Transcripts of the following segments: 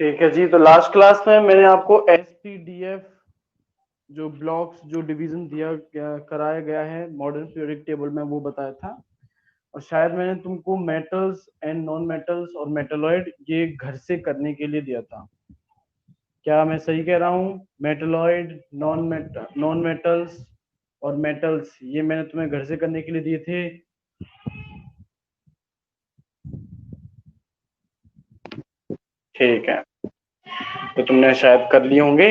ठीक है जी। तो लास्ट क्लास में मैंने आपको एसपीडीएफ जो ब्लॉक्स जो डिवीजन कराया गया है मॉडर्न पीरियोडिक टेबल में, वो बताया था। और शायद मैंने तुमको मेटल्स एंड नॉन मेटल्स और मेटलॉइड ये घर से करने के लिए दिया था। क्या मैं सही कह रहा हूँ? मेटलॉइड, नॉन मेटल्स और मेटल्स, ये मैंने तुम्हें घर से करने के लिए दिए थे। ठीक है, तो तुमने शायद कर लिए होंगे।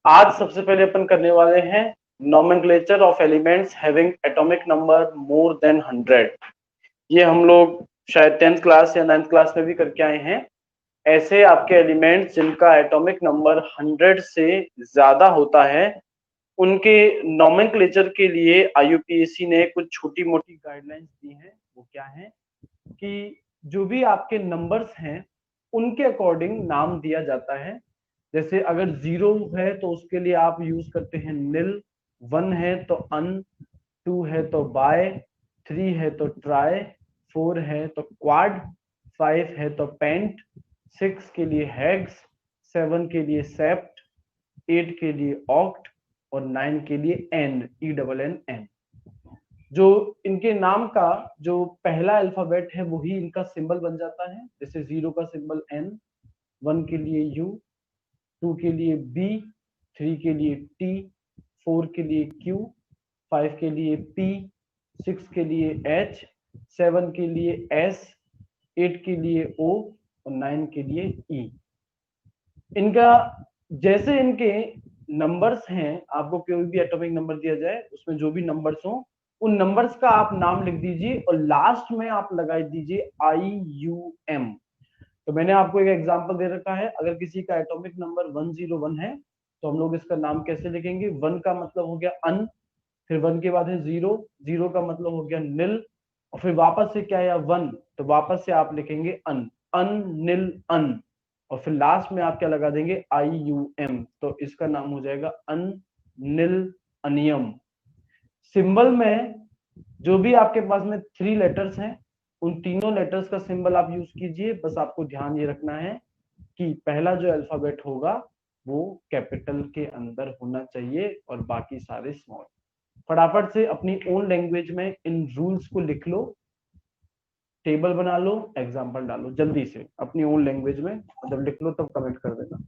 आज सबसे पहले अपन करने वाले हैं nomenclature of elements having atomic number more than 100। ये हम लोग शायद 10th क्लास या 9th क्लास में भी करके आए हैं। ऐसे आपके एलिमेंट्स जिनका एटॉमिक नंबर 100 से ज्यादा होता है, उनके नोमेनक्लेचर के लिए आईयूपीएसी ने कुछ छोटी मोटी गाइडलाइंस दी हैं। वो क्या है कि जो भी आपके नंबर्स हैं उनके अकॉर्डिंग नाम दिया जाता है। जैसे अगर 0 है तो उसके लिए आप यूज करते हैं निल, 1 है तो अन, 2 है तो बाय, 3 है तो ट्राई, 4 है तो क्वाड, 5 है तो पेंट, 6 के लिए हेक्स, 7 के लिए सेप्ट, 8 के लिए ऑक्ट और 9 के लिए N, E double N N. जो इनके नाम का जो पहला अल्फाबेट है वही इनका सिंबल बन जाता है। जैसे 0 का सिंबल एन, 1 के लिए यू, 2 के लिए बी, 3 के लिए टी, 4 के लिए क्यू, 5 के लिए पी, 6 के लिए एच, 7 के लिए एस, 8 के लिए ओ और 9 के लिए ई। इनका जैसे इनके नंबर्स हैं, आपको कोई भी एटॉमिक नंबर दिया जाए उसमें जो भी नंबर्स हो उन नंबर्स का आप नाम लिख दीजिए और लास्ट में आप लगा दीजिए IUM। तो मैंने आपको एक एग्जांपल दे रखा है। अगर किसी का एटॉमिक नंबर 101 है तो हम लोग इसका नाम कैसे लिखेंगे? 1 का मतलब हो गया अन, फिर 1 के बाद है 0, 0 का मतलब हो गया निल, और फिर वापस से क्या है 1, तो वापस से आप लिखेंगे अन, अन निल अन, और फिर लास्ट में आप क्या लगा देंगे IUM। तो इसका नाम हो जाएगा अन निल अनियम। सिंबल में जो भी आपके पास में 3 लेटर्स हैं उन तीनों लेटर्स का सिंबल आप यूज कीजिए। बस आपको ध्यान ये रखना है कि पहला जो अल्फाबेट होगा वो कैपिटल के अंदर होना चाहिए और बाकी सारे स्मॉल। फटाफट से अपनी ओन लैंग्वेज में इन रूल्स को लिख लो, टेबल बना लो, एग्जाम्पल डालो जल्दी से अपनी ओन लैंग्वेज में। जब लिख लो तब कमेंट कर देना।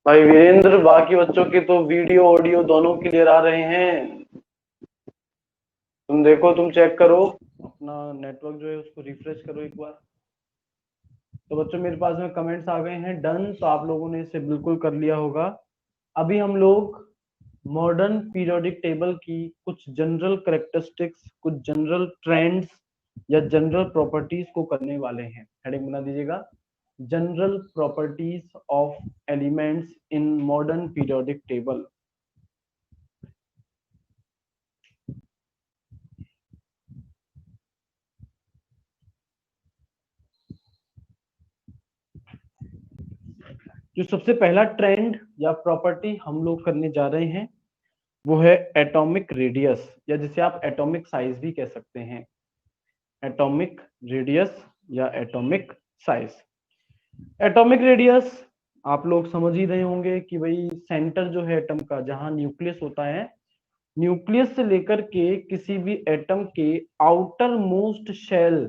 भाई वीरेंद्र, बाकी बच्चों के तो वीडियो ऑडियो दोनों क्लियर आ रहे हैं। तुम देखो, तुम चेक करो अपना नेटवर्क जो है उसको रिफ्रेश करो एक बार। तो बच्चों मेरे पास में कमेंट्स आ गए हैं डन, तो आप लोगों ने इसे बिल्कुल कर लिया होगा। अभी हम लोग मॉडर्न पीरियोडिक टेबल की कुछ जनरल करेक्टरिस्टिक्स, कुछ जनरल ट्रेंड्स या जनरल प्रॉपर्टीज को करने वाले हैं। हेडिंग बना दीजिएगा, general properties of elements in modern periodic table. जो सबसे पहला ट्रेंड या प्रॉपर्टी हम लोग करने जा रहे हैं वो है एटॉमिक रेडियस, या जिसे आप एटॉमिक साइज भी कह सकते हैं। एटॉमिक रेडियस या एटॉमिक साइज। एटॉमिक रेडियस आप लोग समझ ही रहे होंगे कि भाई सेंटर जो है एटम का, जहां न्यूक्लियस होता है, न्यूक्लियस से लेकर के किसी भी एटम के आउटर मोस्ट शेल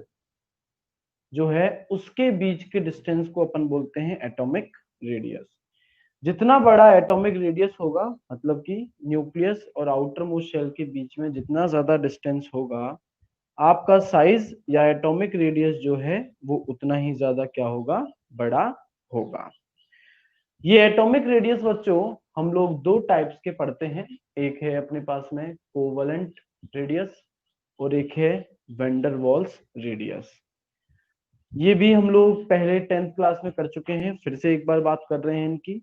जो है उसके बीच के डिस्टेंस को अपन बोलते हैं एटॉमिक रेडियस। जितना बड़ा एटॉमिक रेडियस होगा, मतलब कि न्यूक्लियस और आउटर मोस्ट शेल के बीच में जितना ज्यादा डिस्टेंस होगा, आपका साइज या एटॉमिक रेडियस जो है वो उतना ही ज्यादा क्या होगा, बड़ा होगा। ये एटॉमिक रेडियस बच्चों हम लोग दो टाइप्स के पढ़ते हैं। एक है अपने पास में कोवलेंट रेडियस और एक है वैन डर वाल्स रेडियस। ये भी हम लोग पहले 10th क्लास में कर चुके हैं, फिर से एक बार बात कर रहे हैं इनकी।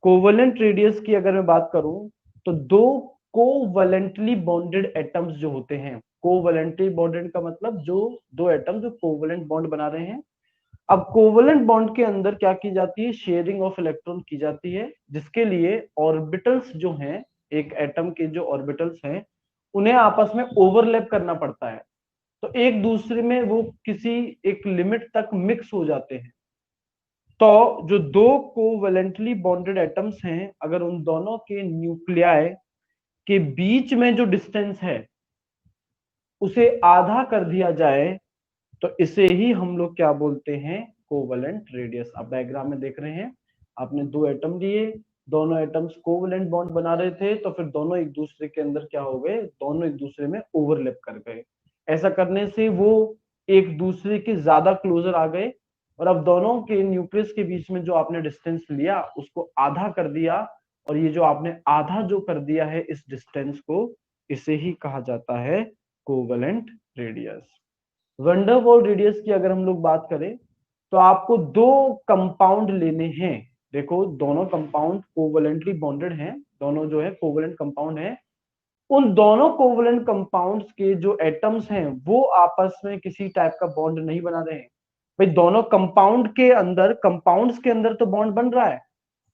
कोवलेंट रेडियस की अगर मैं बात करूं तो दो कोवलेंटली बॉन्डेड एटम्स जो होते हैं, कोवलेंटली बॉन्डेड का मतलब जो दो एटम जो कोवलेंट बॉन्ड बना रहे हैं। अब कोवलेंट बॉन्ड के अंदर क्या की जाती है, शेयरिंग ऑफ इलेक्ट्रॉन की जाती है, जिसके लिए ऑर्बिटल्स जो हैं, एक एटम के जो ऑर्बिटल्स हैं उन्हें आपस में ओवरलैप करना पड़ता है। तो एक दूसरे में वो किसी एक लिमिट तक मिक्स हो जाते हैं। तो जो दो कोवैलेंटली बॉन्डेड एटम्स हैं, अगर उन दोनों के न्यूक्लियाई के बीच में जो डिस्टेंस है उसे आधा कर दिया जाए तो इसे ही हम लोग क्या बोलते हैं, कोवलेंट रेडियस। आप डायग्राम में देख रहे हैं, आपने दो एटम लिए, दोनों एटम्स कोवलेंट बॉन्ड बना रहे थे, तो फिर दोनों एक दूसरे के अंदर क्या हो गए, दोनों एक दूसरे में ओवरलैप कर गए। ऐसा करने से वो एक दूसरे के ज्यादा क्लोजर आ गए, और अब दोनों के न्यूक्लियस के बीच में जो आपने डिस्टेंस लिया उसको आधा कर दिया, और ये जो आपने आधा जो कर दिया है इस डिस्टेंस को, इसे ही कहा जाता है कोवलेंट रेडियस। वंडरवॉल रेडियस की अगर हम लोग बात करें तो आपको दो कंपाउंड लेने हैं। देखो दोनों कंपाउंड कोवलेंटली बॉन्डेड हैं, दोनों जो है कोवलेंट कंपाउंड है। उन दोनों कोवलेंट कंपाउंड्स के जो एटम्स हैं वो आपस में किसी टाइप का बॉन्ड नहीं बना रहे हैं। भाई दोनों कंपाउंड के अंदर, कंपाउंड्स के अंदर तो बॉन्ड बन रहा है,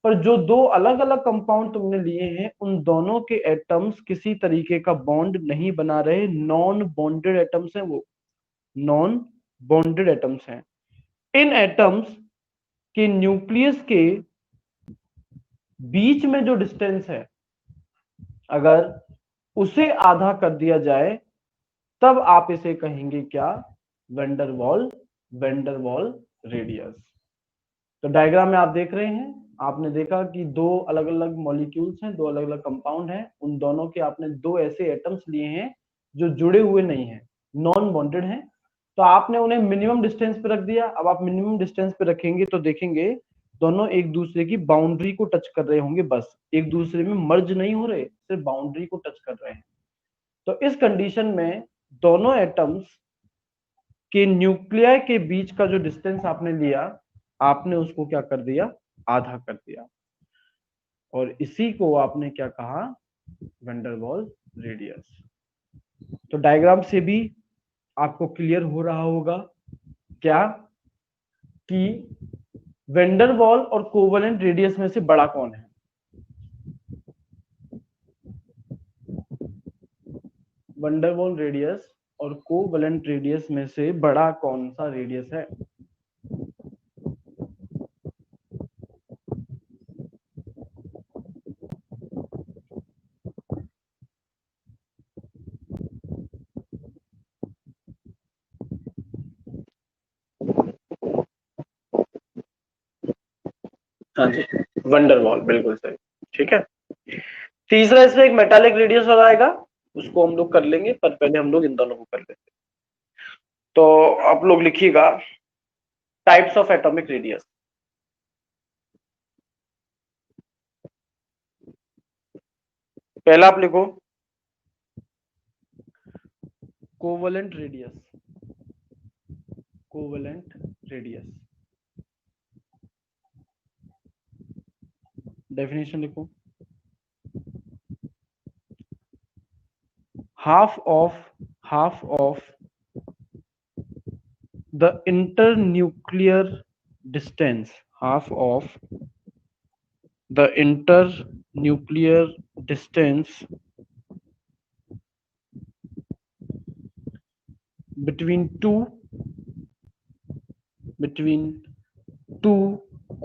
पर जो दो अलग अलग कंपाउंड तुमने लिए हैं उन दोनों के एटम्स किसी तरीके का बॉन्ड नहीं बना रहे, नॉन बॉन्डेड एटम्स हैं वो, नॉन बॉन्डेड एटम्स हैं। इन एटम्स के न्यूक्लियस के बीच में जो डिस्टेंस है, अगर उसे आधा कर दिया जाए तब आप इसे कहेंगे क्या, वेंडरवॉल, वेंडरवॉल रेडियस। तो डायग्राम में आप देख रहे हैं, आपने देखा कि दो अलग अलग मॉलिक्यूल्स हैं, दो अलग अलग कंपाउंड हैं, उन दोनों के आपने दो ऐसे एटम्स लिए हैं जो जुड़े हुए नहीं हैं, नॉन बॉन्डेड हैं, तो आपने उन्हें मिनिमम डिस्टेंस पे रख दिया। अब आप मिनिमम डिस्टेंस पे रखेंगे तो देखेंगे दोनों एक दूसरे की बाउंड्री को टच कर रहे होंगे, बस एक दूसरे में मर्ज नहीं हो रहे, सिर्फ बाउंड्री को टच कर रहे हैं। तो इस कंडीशन में दोनों एटम्स के न्यूक्लियाई के बीच का जो डिस्टेंस आपने लिया, आपने उसको क्या कर दिया, आधा कर दिया, और इसी को आपने क्या कहा, वेंडरवॉल रेडियस। तो डायग्राम से भी आपको क्लियर हो रहा होगा क्या, कि वेंडरवॉल और कोवलेंट रेडियस में से बड़ा कौन है। वेंडरवॉल रेडियस और कोवलेंट रेडियस में से बड़ा कौन सा रेडियस है। हाँ जी, वंडरवॉल, बिल्कुल सही। ठीक है, तीसरा इसमें एक मेटालिक रेडियस और आएगा, उसको हम लोग कर लेंगे, पर पहले हम लोग इन दोनों को कर लेंगे। तो आप लोग लिखिएगा टाइप्स ऑफ एटॉमिक रेडियस। पहला आप लिखो covalent radius, covalent radius, definition लिखो, half of the internuclear distance, half of the internuclear distance between two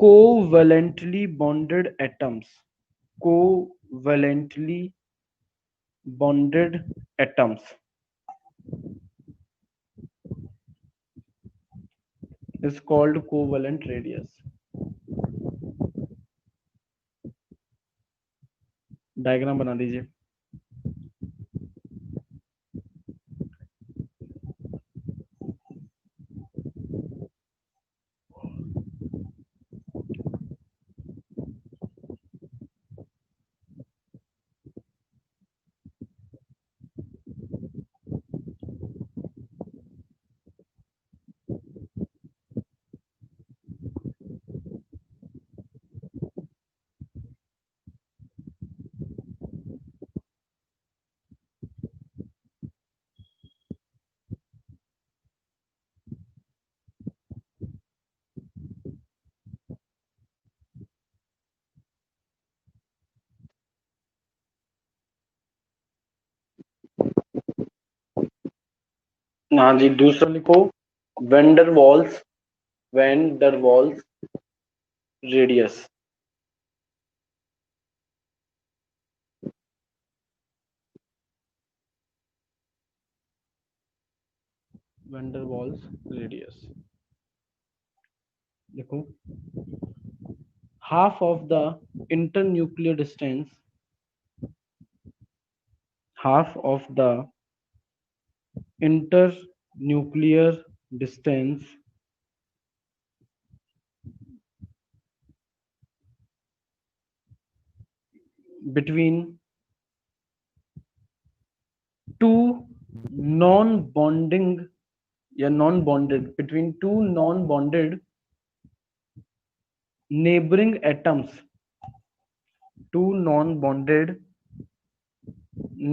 covalently bonded atoms, covalently bonded atoms is called covalent radius। Diagram बना दीजिए। हाँ जी, दूसरा लिखो van der Waals, van der Waals radius, van der Waals radius देखो, half of the internuclear distance, half of the internuclear distance between two non-bonding या non-bonded, between two non-bonded neighboring atoms, two non-bonded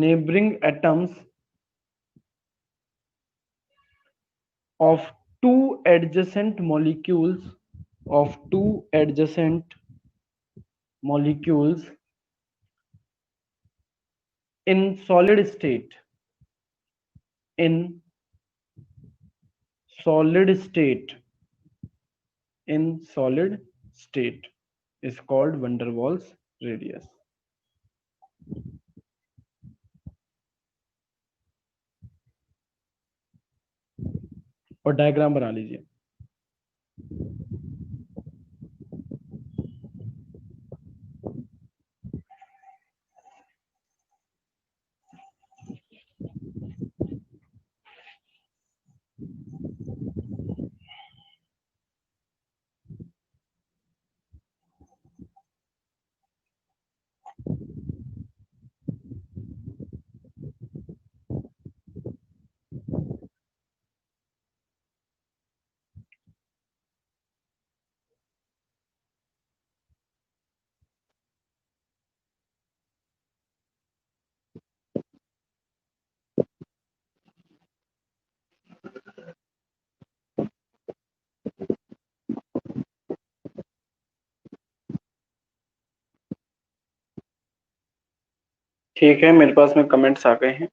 neighboring atoms of two adjacent molecules, of two adjacent molecules in solid state, in solid state, in solid state is called van der Waals radius। और diagram बना लीजिए। ठीक है, मेरे पास में comments आ गए हैं।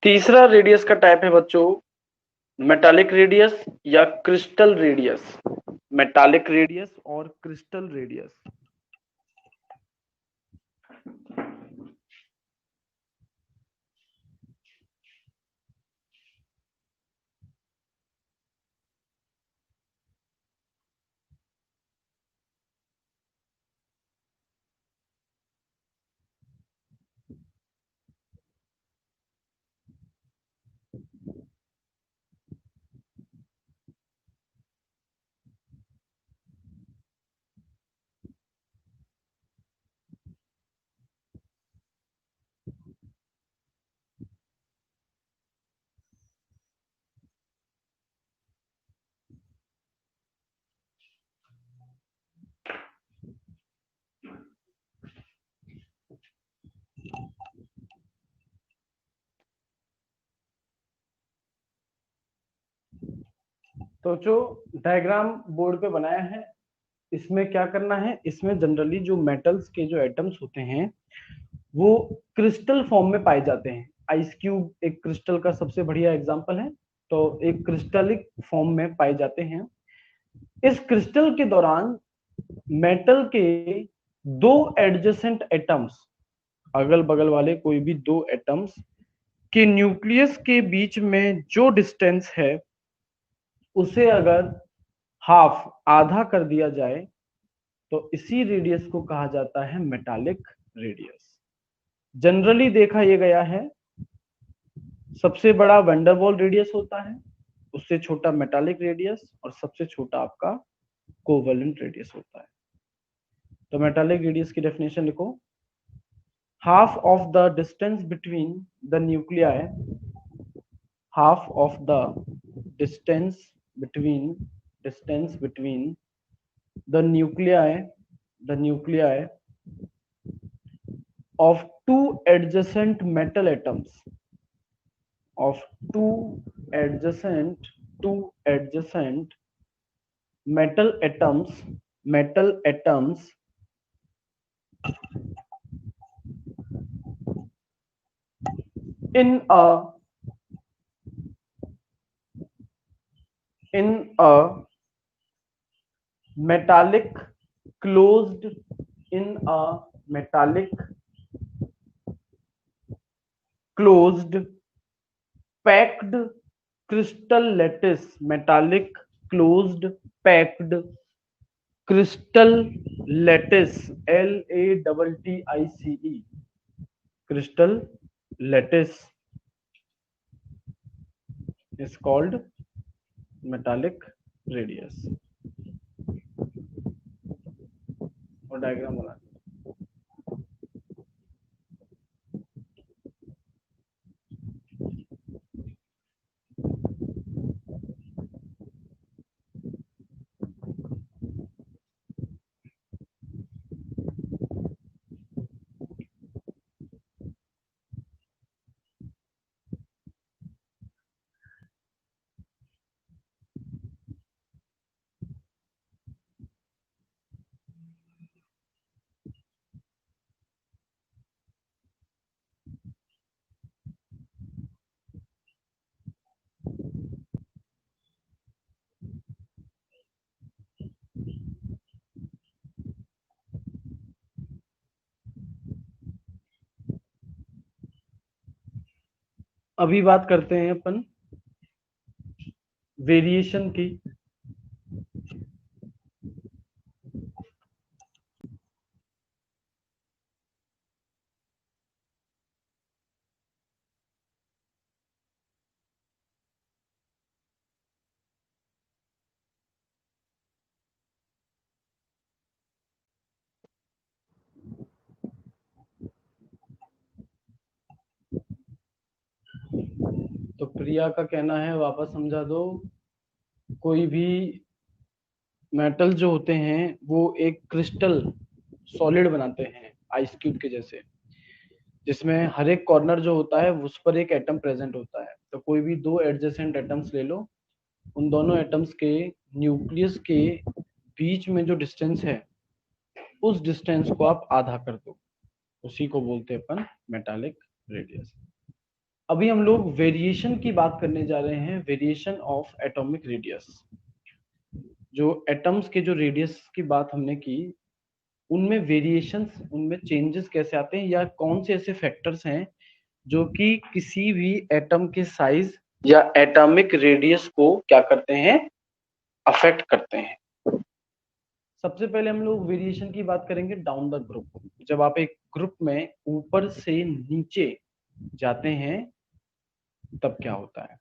तीसरा रेडियस का टाइप है बच्चों मेटालिक रेडियस या क्रिस्टल रेडियस, मेटालिक रेडियस और क्रिस्टल रेडियस। तो जो डायग्राम बोर्ड पे बनाया है, इसमें क्या करना है, इसमें जनरली जो मेटल्स के जो एटम्स होते हैं वो क्रिस्टल फॉर्म में पाए जाते हैं। आइस क्यूब एक क्रिस्टल का सबसे बढ़िया एग्जांपल है। तो एक क्रिस्टलिक फॉर्म में पाए जाते हैं। इस क्रिस्टल के दौरान मेटल के दो एडजेसेंट एटम्स, अगल बगल वाले कोई भी दो एटम्स के न्यूक्लियस के बीच में जो डिस्टेंस है उसे अगर हाफ आधा कर दिया जाए तो इसी रेडियस को कहा जाता है मेटालिक रेडियस। जनरली देखा यह गया है, सबसे बड़ा वैंडरवॉल रेडियस होता है, उससे छोटा मेटालिक रेडियस, और सबसे छोटा आपका कोवेलेंट रेडियस होता है। तो मेटालिक रेडियस की डेफिनेशन लिखो, half of the distance between the nuclei, half of the distance between the nuclei of two adjacent metal atoms, of two adjacent metal atoms in a metallic closed packed crystal lattice, metallic closed packed crystal lattice, LATTICE, crystal lattice is called metallic radius। और diagram बना, अभी बात करते हैं अपन variation की। तो प्रिया का कहना है, वापस समझा दो, कोई भी मेटल जो होते हैं वो एक क्रिस्टल सॉलिड बनाते हैं आइस क्यूब के जैसे, जिसमें हर एक कॉर्नर जो होता है उस पर एक एटम प्रेजेंट होता है। तो कोई भी दो एडजेसेंट एटम्स ले लो, उन दोनों एटम्स के न्यूक्लियस के बीच में जो डिस्टेंस है उस डिस्टेंस को आप आधा कर दो, उसी को बोलते हैं अपन मेटालिक रेडियस। अभी हम लोग वेरिएशन की बात करने जा रहे हैं, वेरिएशन ऑफ एटॉमिक रेडियस। जो एटम्स के जो रेडियस की बात हमने की, उनमें वेरिएशंस, उनमें चेंजेस कैसे आते हैं, या कौन से ऐसे फैक्टर्स हैं जो कि किसी भी एटम के साइज या एटॉमिक रेडियस को क्या करते हैं, अफेक्ट करते हैं। सबसे पहले हम लोग वेरिएशन की बात करेंगे डाउन द ग्रुप। जब आप एक ग्रुप में ऊपर से नीचे जाते हैं तब क्या होता है।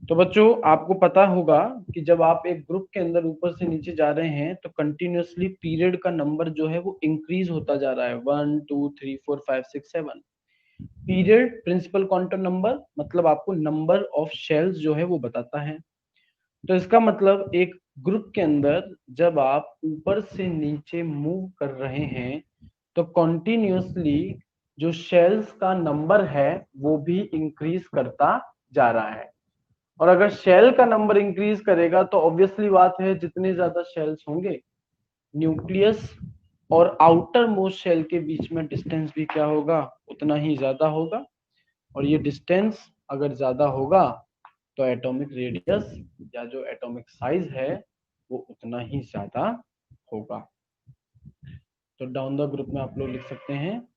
तो बच्चों आपको पता होगा कि जब आप एक ग्रुप के अंदर ऊपर से नीचे जा रहे हैं तो कंटिन्यूअसली पीरियड का नंबर जो है वो इंक्रीज होता जा रहा है, 1 2 3 4 5 6 7। पीरियड प्रिंसिपल क्वांटम नंबर, मतलब आपको नंबर ऑफ शेल्स जो है वो बताता है। तो इसका मतलब एक ग्रुप के अंदर जब आप ऊपर से नीचे मूव कर रहे हैं तो कॉन्टिन्यूसली जो शेल्स का नंबर है वो भी इंक्रीज करता जा रहा है। और अगर शेल का नंबर इंक्रीज करेगा तो ऑब्वियसली बात है जितने ज्यादा शेल्स होंगे न्यूक्लियस और आउटर मोस्ट शेल के बीच में डिस्टेंस भी क्या होगा, उतना ही ज्यादा होगा। और ये डिस्टेंस अगर ज्यादा होगा तो एटॉमिक रेडियस या जो एटॉमिक साइज है वो उतना ही ज्यादा होगा। तो डाउन द ग्रुप में आप लोग लिख सकते हैं,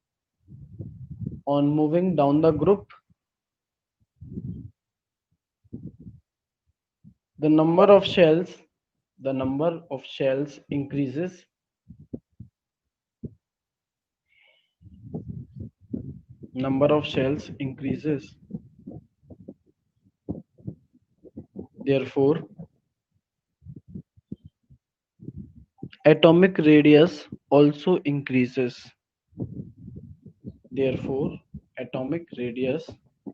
on moving down the group the number of shells increases therefore atomic radius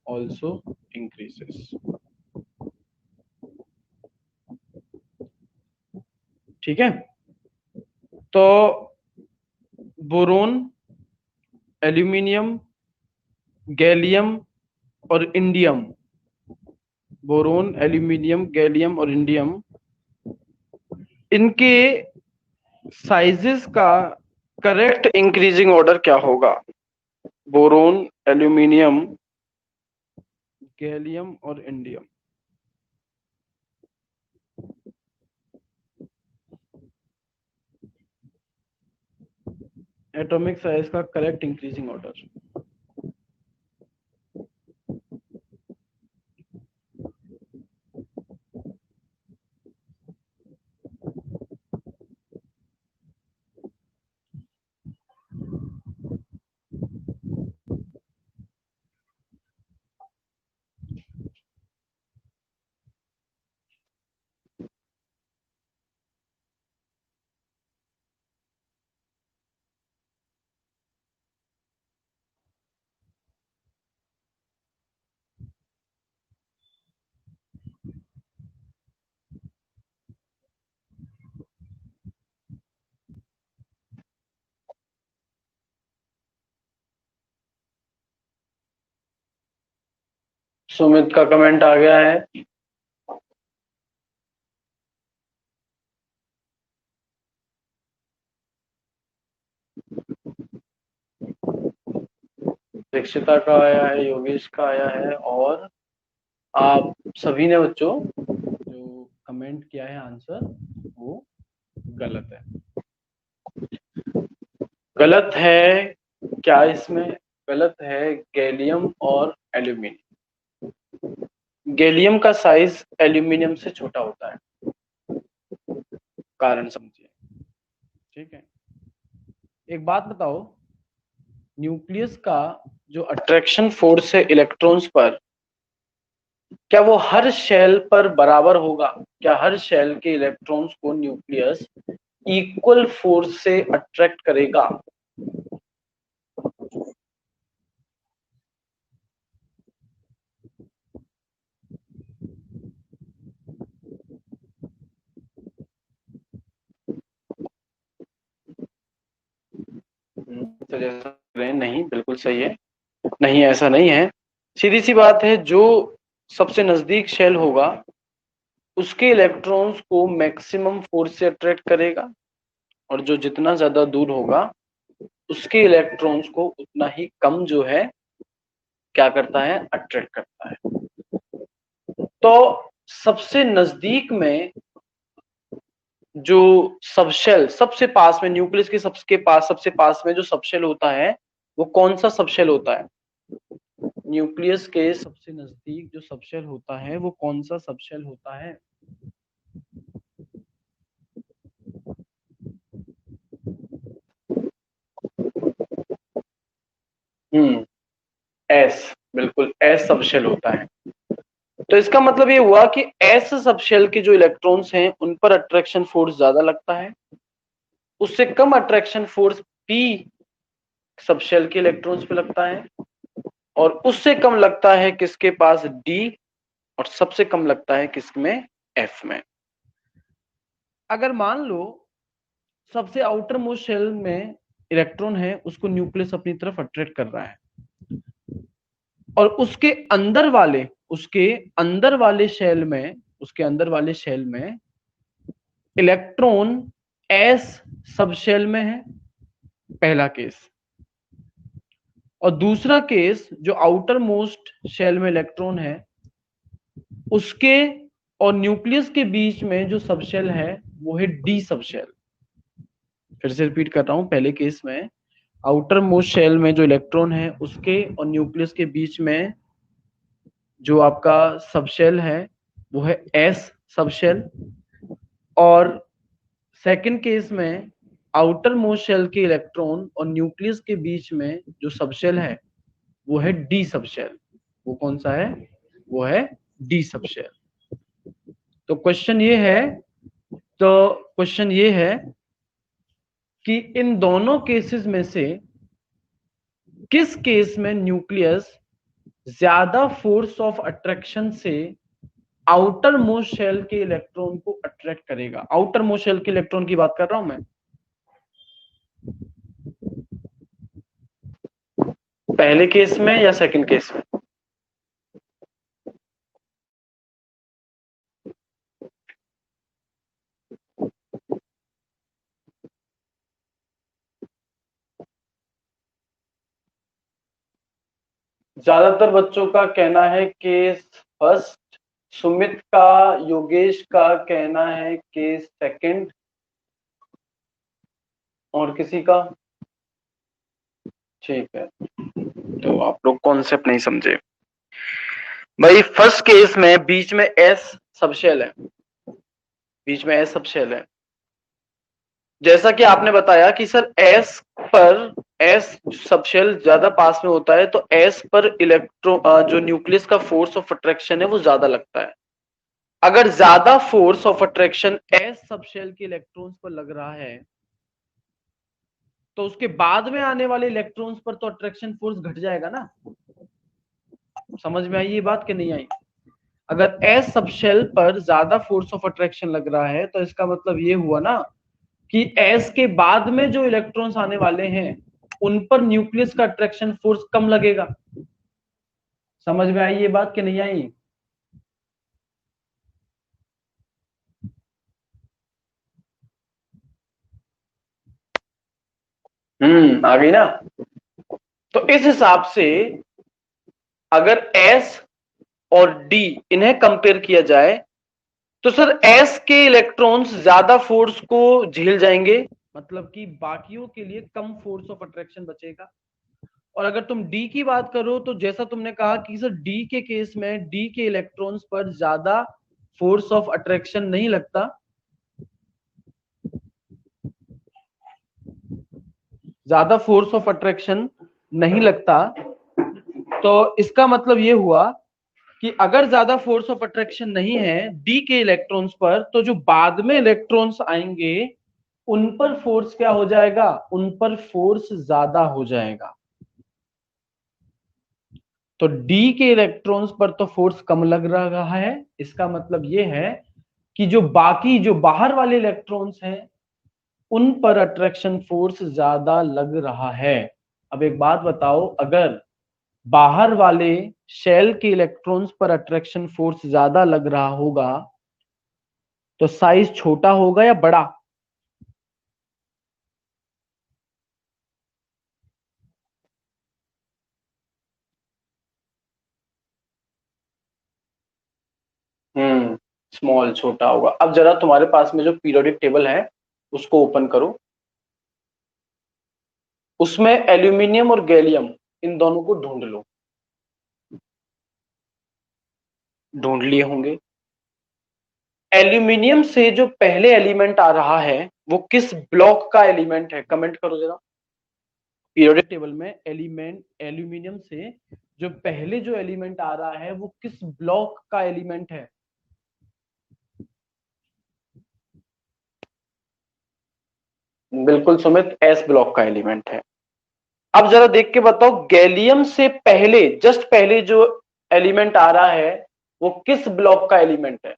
also increases ठीक है। तो बोरोन, एल्यूमिनियम, गैलियम और इंडियम, बोरोन, एल्यूमिनियम, गैलियम और इंडियम, इनके साइजेस का करेक्ट इंक्रीजिंग ऑर्डर क्या होगा? बोरोन, एल्यूमिनियम, गैलियम और इंडियम, एटॉमिक साइज का करेक्ट इंक्रीजिंग ऑर्डर। सुमित का कमेंट आ गया है। दीक्षिता का आया है, योगेश का आया है, और आप सभी ने बच्चों जो कमेंट किया है आंसर वो गलत है। गलत है क्या इसमें? गलत है गैलियम और एल्यूमिनियम। गैलियम का साइज एल्यूमिनियम से छोटा होता है, कारण समझिए। ठीक है, एक बात बताओ, न्यूक्लियस का जो अट्रैक्शन फोर्स है इलेक्ट्रॉन्स पर, क्या वो हर शेल पर बराबर होगा? क्या हर शेल के इलेक्ट्रॉन्स को न्यूक्लियस इक्वल फोर्स से अट्रैक्ट करेगा? नहीं, बिल्कुल सही है। नहीं, ऐसा नहीं है। सीधी सी बात है, जो सबसे नजदीक शेल होगा उसके इलेक्ट्रॉन्स को मैक्सिमम फोर्स से अट्रैक्ट करेगा, और जो जितना ज्यादा दूर होगा उसके इलेक्ट्रॉन्स को उतना ही कम जो है क्या करता है, अट्रैक्ट करता है। तो सबसे नजदीक में जो सबशेल, सबसे पास में न्यूक्लियस के सबसे पास, सबसे पास में जो सबशेल होता है वो कौन सा सबशेल होता है? न्यूक्लियस के सबसे नजदीक जो सबशेल होता है वो कौन सा सबशेल होता है? एस, बिल्कुल एस सबशेल होता है। तो इसका मतलब ये हुआ कि एस सबशेल के जो इलेक्ट्रॉन्स हैं उन पर अट्रैक्शन फोर्स ज्यादा लगता है, उससे कम अट्रैक्शन फोर्स पी सबशेल के इलेक्ट्रॉन्स पे लगता है, और उससे कम लगता है किसके पास, डी, और सबसे कम लगता है किसमें, एफ में। अगर मान लो सबसे आउटर मोस्ट शेल में इलेक्ट्रॉन है, उसको न्यूक्लियस अपनी तरफ अट्रैक्ट कर रहा है, और उसके अंदर वाले शेल में इलेक्ट्रॉन एस सब शेल में है, पहला केस। और दूसरा केस, जो आउटर मोस्ट शेल में इलेक्ट्रॉन है उसके और न्यूक्लियस के बीच में जो सबशेल है वो है डी सबशेल। फिर से रिपीट कर रहा हूं, पहले केस में आउटर मोस्ट शेल में जो इलेक्ट्रॉन है उसके और न्यूक्लियस के बीच में जो आपका सबशेल है वो है एस सबशेल। और सेकंड केस में आउटर मोस्ट शेल के इलेक्ट्रॉन और न्यूक्लियस के बीच में जो सबशेल है वो है डी सबशेल। वो कौन सा है? वो है डी सबशेल। तो क्वेश्चन ये है कि इन दोनों केसेस में से किस केस में न्यूक्लियस ज्यादा फोर्स ऑफ अट्रैक्शन से आउटर मोस्ट शेल के इलेक्ट्रॉन को अट्रैक्ट करेगा? आउटर मोस्ट शेल के इलेक्ट्रॉन की बात कर रहा हूं मैं। पहले केस में या सेकंड केस में? ज्यादातर बच्चों का कहना है केस फर्स्ट, सुमित का, योगेश का कहना है केस सेकंड, और किसी का? ठीक है, तो आप लोग कॉन्सेप्ट नहीं समझे भाई। फर्स्ट केस में बीच में एस सबशेल है, बीच में एस सबशेल है। जैसा कि आपने बताया कि सर एस पर एस सबशेल ज्यादा पास में होता है तो एस पर इलेक्ट्रॉन जो न्यूक्लियस का फोर्स ऑफ अट्रैक्शन है वो ज्यादा लगता है। अगर ज्यादा force of attraction S subshell के इलेक्ट्रॉन्स पर लग रहा है तो उसके बाद में आने वाले इलेक्ट्रॉन्स पर तो अट्रैक्शन फोर्स घट जाएगा ना। समझ में आई ये बात कि नहीं आई? अगर एस सबशेल पर ज्यादा फोर्स ऑफ अट्रैक्शन लग रहा है तो इसका मतलब ये हुआ ना कि एस के बाद में जो इलेक्ट्रॉन्स आने वाले हैं उन पर न्यूक्लियस का अट्रैक्शन फोर्स कम लगेगा। समझ में आई ये बात कि नहीं आई? आ गई ना। तो इस हिसाब से अगर एस और डी इन्हें कंपेयर किया जाए तो सर एस के इलेक्ट्रॉन्स ज्यादा फोर्स को झेल जाएंगे, मतलब कि बाकियों के लिए कम फोर्स ऑफ अट्रैक्शन बचेगा। और अगर तुम डी की बात करो तो जैसा तुमने कहा कि सर डी के केस में डी के इलेक्ट्रॉन्स पर ज्यादा फोर्स ऑफ अट्रैक्शन नहीं लगता, ज्यादा फोर्स ऑफ अट्रैक्शन नहीं लगता, तो इसका मतलब ये हुआ कि अगर ज्यादा फोर्स ऑफ अट्रैक्शन नहीं है डी के इलेक्ट्रॉन्स पर तो जो बाद में इलेक्ट्रॉन्स आएंगे उन पर फोर्स क्या हो जाएगा? उन पर फोर्स ज्यादा हो जाएगा। तो डी के इलेक्ट्रॉन्स पर तो फोर्स कम लग रहा है, इसका मतलब यह है कि जो बाकी जो बाहर वाले इलेक्ट्रॉन्स हैं उन पर अट्रैक्शन फोर्स ज्यादा लग रहा है। अब एक बात बताओ, अगर बाहर वाले शेल के इलेक्ट्रॉन्स पर अट्रैक्शन फोर्स ज्यादा लग रहा होगा तो साइज छोटा होगा या बड़ा? स्मॉल, छोटा होगा। अब जरा तुम्हारे पास में जो पीरियोडिक टेबल है उसको ओपन करो, उसमें एल्यूमिनियम और गैलियम इन दोनों को ढूंढ लो। ढूंढ लिए होंगे। एल्यूमिनियम से जो पहले एलिमेंट आ रहा है वो किस ब्लॉक का एलिमेंट है? कमेंट करो जरा। पीरियोडिक टेबल में एल्यूमिनियम से जो पहले जो एलिमेंट आ रहा है वो किस ब्लॉक का एलिमेंट है? बिल्कुल सुमित, एस ब्लॉक का एलिमेंट है। अब जरा देख के बताओ, गैलियम से पहले, जस्ट पहले जो एलिमेंट आ रहा है वो किस ब्लॉक का एलिमेंट है?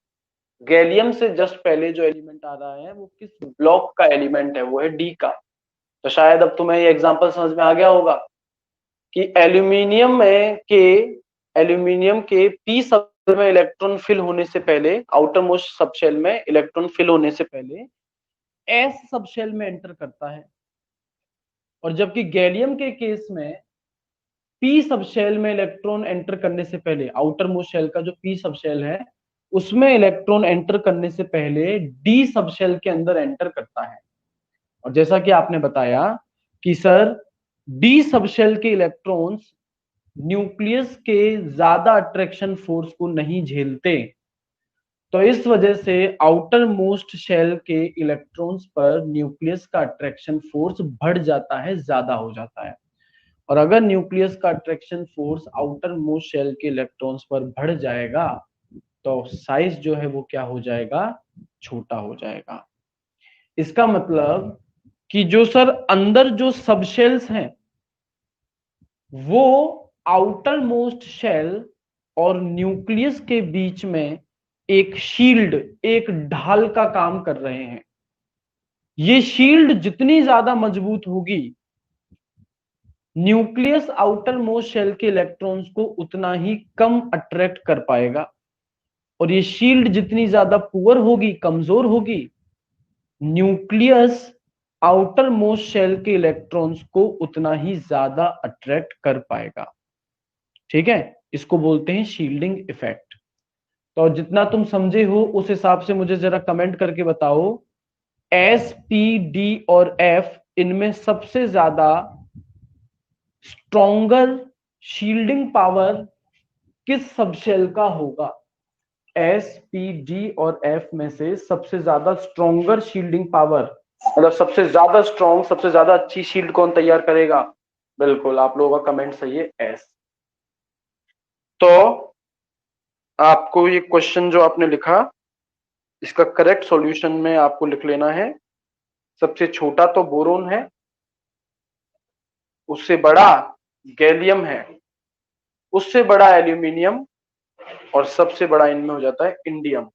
गैलियम से जस्ट पहले जो एलिमेंट आ रहा है वो किस ब्लॉक का एलिमेंट है? वो है डी का। तो शायद अब तुम्हें ये एग्जांपल समझ में आ गया होगा कि एल्यूमिनियम में के एल्यूमिनियम के पी सब में इलेक्ट्रॉन फिल होने से पहले, आउटर मोस्ट सब शेल में इलेक्ट्रॉन फिल होने से पहले एस सब शेल में एंटर करता है, और जबकि गैलियम के केस में पी सब शेल में इलेक्ट्रॉन एंटर करने से पहले, आउटर मोस्ट शेल का जो पी सब शेल है उसमें इलेक्ट्रॉन एंटर करने से पहले डी सब शेल के अंदर एंटर करता है। और जैसा कि आपने बताया कि सर डी सब शेल के इलेक्ट्रॉन्स न्यूक्लियस के ज्यादा अट्रैक्शन फोर्स को नहीं झेलते, तो इस वजह से आउटर मोस्ट शेल के इलेक्ट्रॉन्स पर न्यूक्लियस का अट्रैक्शन फोर्स बढ़ जाता है, ज्यादा हो जाता है। और अगर न्यूक्लियस का attraction force outer most shell के इलेक्ट्रॉन्स पर बढ़ जाएगा तो साइज जो है वो क्या हो जाएगा, छोटा हो जाएगा। इसका मतलब कि जो सर अंदर जो सब शेल्स हैं वो आउटर मोस्ट शेल और न्यूक्लियस के बीच में एक शील्ड, एक ढाल का काम कर रहे हैं। ये शील्ड जितनी ज्यादा मजबूत होगी, न्यूक्लियस आउटर मोस्ट शेल के इलेक्ट्रॉन्स को उतना ही कम अट्रैक्ट कर पाएगा, और ये शील्ड जितनी ज्यादा पुअर होगी, कमजोर होगी, न्यूक्लियस आउटर मोस्ट शेल के इलेक्ट्रॉन्स को उतना ही ज्यादा अट्रैक्ट कर पाएगा। ठीक है, इसको बोलते हैं शील्डिंग इफेक्ट। तो जितना तुम समझे हो उस हिसाब से मुझे जरा कमेंट करके बताओ, एस, पी, डी और एफ इनमें सबसे ज्यादा स्ट्रॉन्गर शील्डिंग पावर किस सबशेल का होगा? एस, पी, डी और एफ में से सबसे ज्यादा स्ट्रॉन्गर शील्डिंग पावर, मतलब सबसे ज्यादा स्ट्रॉन्ग, सबसे ज्यादा अच्छी शील्ड कौन तैयार करेगा? बिल्कुल, आप लोगों का कमेंट सही है, एस। तो आपको ये क्वेश्चन जो आपने लिखा, इसका करेक्ट सॉल्यूशन में आपको लिख लेना है, सबसे छोटा तो बोरोन है, उससे बड़ा गैलियम है, उससे बड़ा एल्यूमिनियम, और सबसे बड़ा इनमें हो जाता है इंडियम।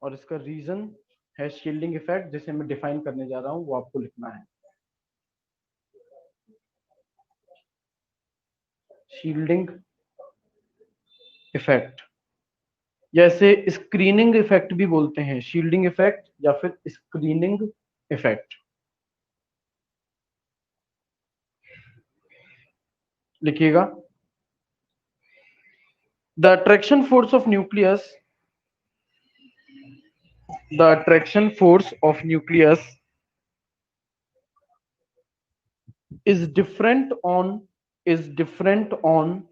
और इसका रीजन है शील्डिंग इफेक्ट, जिसे मैं डिफाइन करने जा रहा हूं, वो आपको लिखना है। शील्डिंग इफेक्ट, जैसे स्क्रीनिंग इफेक्ट भी बोलते हैं, शील्डिंग इफेक्ट या फिर स्क्रीनिंग इफेक्ट। लिखिएगा, the attraction force of nucleus, the attraction force of nucleus is different on is different on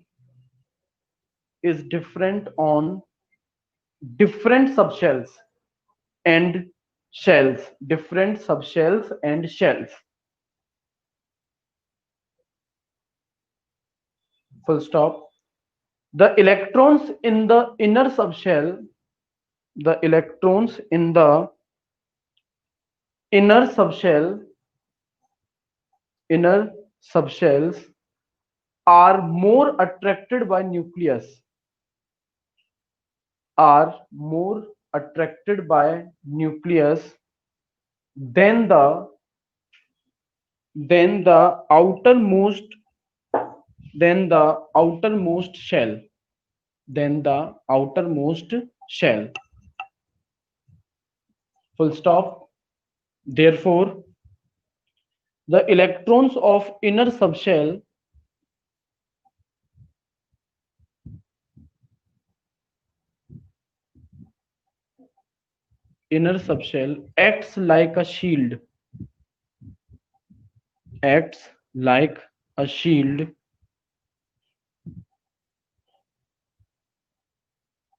is different on different subshells and shells, different subshells and shells, full stop. The electrons in the inner subshell, the electrons in the inner subshells are more attracted by nucleus, are more attracted by nucleus than the outermost shell, than the outermost shell, full stop. Therefore the electrons of inner subshell acts like a shield, acts like a shield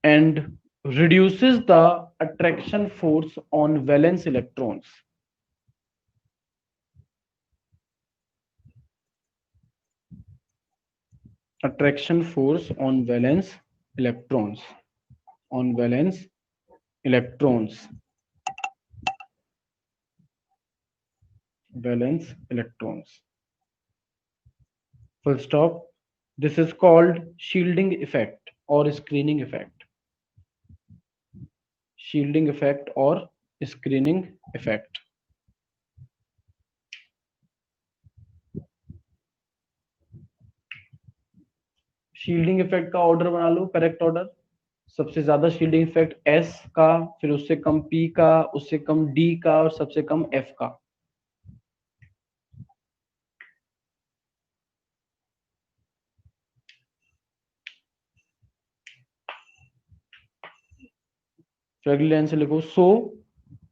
and reduces the attraction force on valence electrons. Attraction force on valence electrons, on valence electrons, valence electrons, full stop. This is called shielding effect or screening effect, shielding effect or screening effect. Shielding effect का order बना लो, correct order. सबसे ज्यादा shielding effect S का, फिर उससे कम P का, उससे कम D का, और सबसे कम एफ का। फिर अगली लाइन से लिखो, so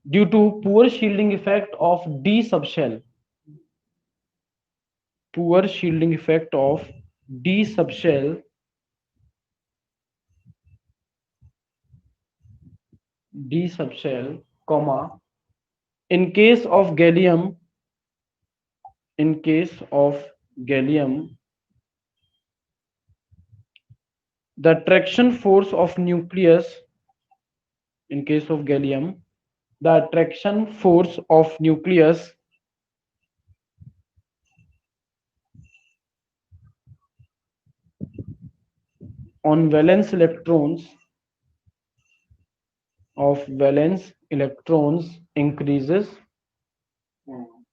due to poor shielding effect of d subshell, poor shielding effect of d subshell, d subshell, comma, in case of gallium, in case of gallium, the attraction force of nucleus, in case of gallium, the attraction force of nucleus on valence electrons, of valence electrons increases,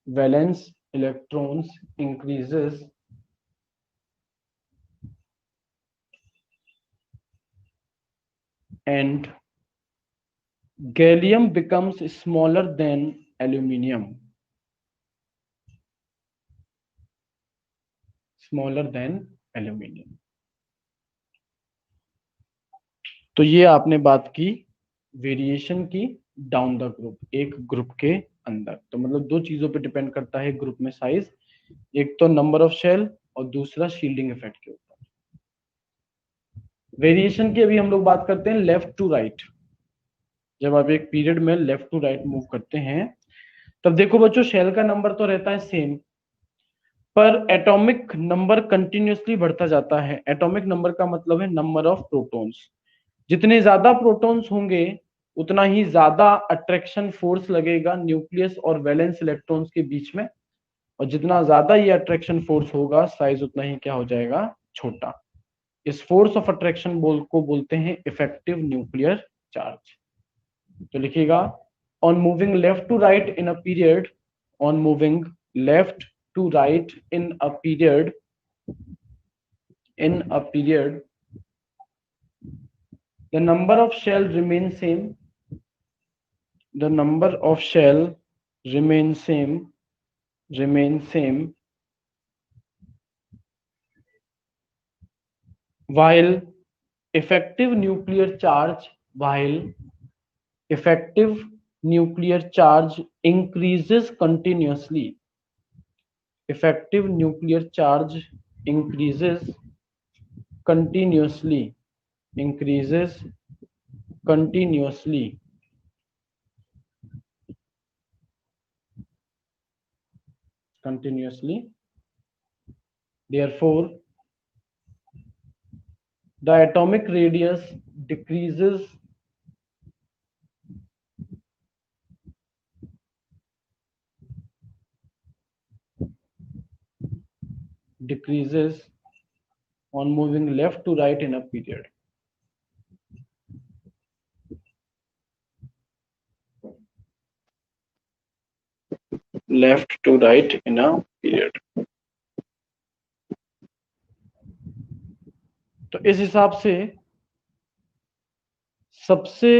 valence electrons increases, and gallium becomes smaller than aluminium, smaller than aluminium। तो ये आपने बात की variation की down the group, एक group के अंदर। तो मतलब दो चीजों पे डिपेंड करता है ग्रुप में साइज, एक तो नंबर ऑफ शेल और दूसरा शील्डिंग इफेक्ट के ऊपर। वेरिएशन की अभी हम लोग बात करते हैं लेफ्ट टू राइट। जब आप एक पीरियड में लेफ्ट टू राइट मूव करते हैं, तब देखो बच्चों, शेल का नंबर तो रहता है सेम, पर एटॉमिक नंबर कंटिन्यूअसली बढ़ता जाता है। एटॉमिक नंबर का मतलब है नंबर ऑफ प्रोटॉन्स। जितने ज्यादा प्रोटॉन्स होंगे उतना ही ज्यादा अट्रैक्शन फोर्स लगेगा न्यूक्लियस और वैलेंस इलेक्ट्रॉन्स के बीच में, और जितना ज्यादा ये अट्रैक्शन फोर्स होगा साइज उतना ही क्या हो जाएगा, छोटा। इस फोर्स ऑफ अट्रैक्शन को बोलते हैं इफेक्टिव न्यूक्लियर चार्ज। तो लिखिएगा, on moving left to right in a period, on moving left to right in a period, in a period, the number of shell remains same, the number of shell remains same, remains same, while effective nuclear charge, while effective nuclear charge increases continuously, effective nuclear charge increases continuously, increases continuously, continuously, therefore the atomic radius decreases, decreases on moving left to right in a period. Left to right in a period. तो इस हिसाब से सबसे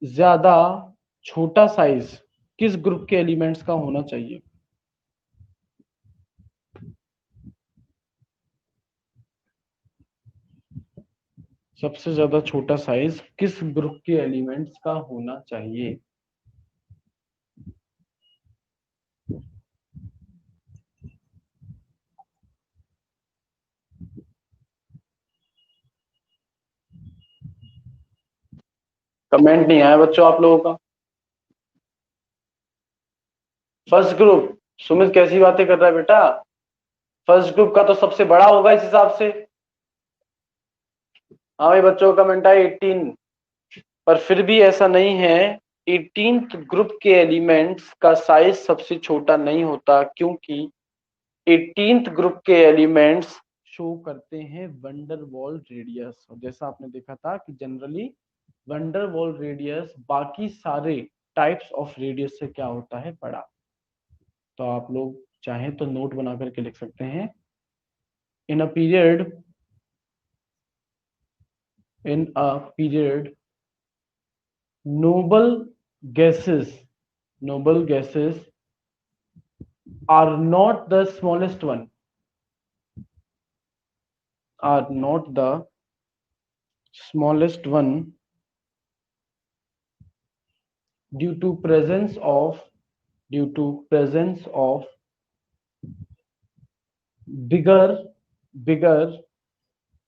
ज्यादा छोटा size किस group के elements का होना चाहिए? सबसे ज्यादा छोटा साइज किस ग्रुप के एलिमेंट्स का होना चाहिए? कमेंट नहीं आया बच्चों आप लोगों का। First group. सुमित कैसी बातें कर रहा है बेटा? फर्स्ट ग्रुप का तो सबसे बड़ा होगा इस हिसाब से। हाँ भाई, बच्चों का कमेंट आया 18, पर फिर भी ऐसा नहीं है। 18th ग्रुप के एलिमेंट्स का साइज सबसे छोटा नहीं होता, क्योंकि 18th ग्रुप के एलिमेंट्स शो करते हैं वंडर वॉल रेडियस। और जैसा आपने देखा था कि जनरली वंडर वॉल रेडियस बाकी सारे टाइप्स ऑफ रेडियस से क्या होता है, बड़ा। तो आप लोग चाहें तो नोट बना करके लिख सकते हैं, in a period in a period, noble gases are not the smallest one, are not the smallest one due to presence of bigger bigger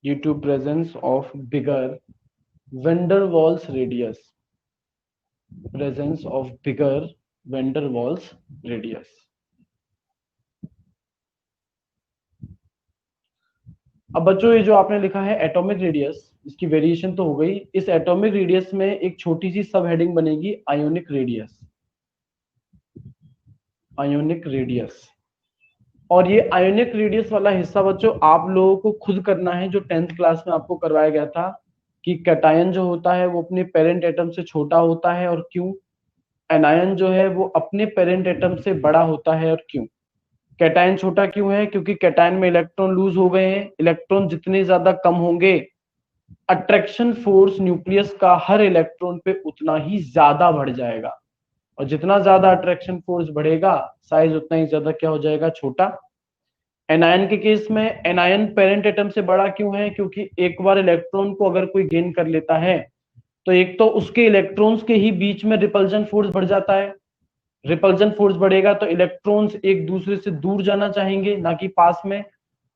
due to presence of bigger van der Waals radius, presence of bigger van der Waals radius. अब बच्चों ये जो आपने लिखा है atomic radius, इसकी variation तो हो गई। इस एटॉमिक रेडियस में एक छोटी सी सब हेडिंग बनेगी आयोनिक रेडियस, आयोनिक रेडियस। और ये आयोनिक रेडियस वाला हिस्सा बच्चों आप लोगों को खुद करना है, जो 10th क्लास में आपको करवाया गया था कि कैटायन जो होता है वो अपने पेरेंट एटम से छोटा होता है और क्यों, एनायन जो है वो अपने पेरेंट एटम से बड़ा होता है और क्यों। कैटायन छोटा क्यों है? क्योंकि कैटायन में इलेक्ट्रॉन लूज हो गए हैं। इलेक्ट्रॉन जितने ज्यादा कम होंगे, अट्रैक्शन फोर्स न्यूक्लियस का हर इलेक्ट्रॉन पे उतना ही ज्यादा बढ़ जाएगा, और जितना ज्यादा अट्रैक्शन फोर्स बढ़ेगा साइज उतना ही ज्यादा क्या हो जाएगा? छोटा। एनायन के केस में एनायन पेरेंट एटम से बड़ा क्यों है? क्योंकि एक बार इलेक्ट्रॉन को अगर कोई गेन कर लेता है तो एक तो उसके इलेक्ट्रॉन्स के ही बीच में रिपल्जन फोर्स बढ़ जाता है। रिपल्जन फोर्स बढ़ेगा तो इलेक्ट्रॉन्स एक दूसरे से दूर जाना चाहेंगे, ना कि पास में।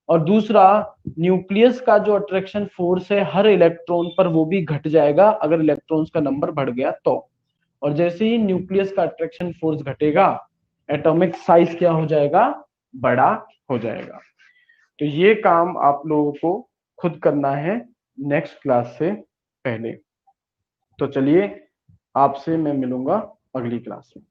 और दूसरा, न्यूक्लियस का जो अट्रैक्शन फोर्स है हर इलेक्ट्रॉन पर वो भी घट जाएगा अगर इलेक्ट्रॉन्स का नंबर बढ़ गया तो। और जैसे ही न्यूक्लियस का अट्रैक्शन फोर्स घटेगा, एटॉमिक साइज क्या हो जाएगा? बड़ा हो जाएगा। तो ये काम आप लोगों को खुद करना है नेक्स्ट क्लास से पहले। तो चलिए, आपसे मैं मिलूंगा अगली क्लास में।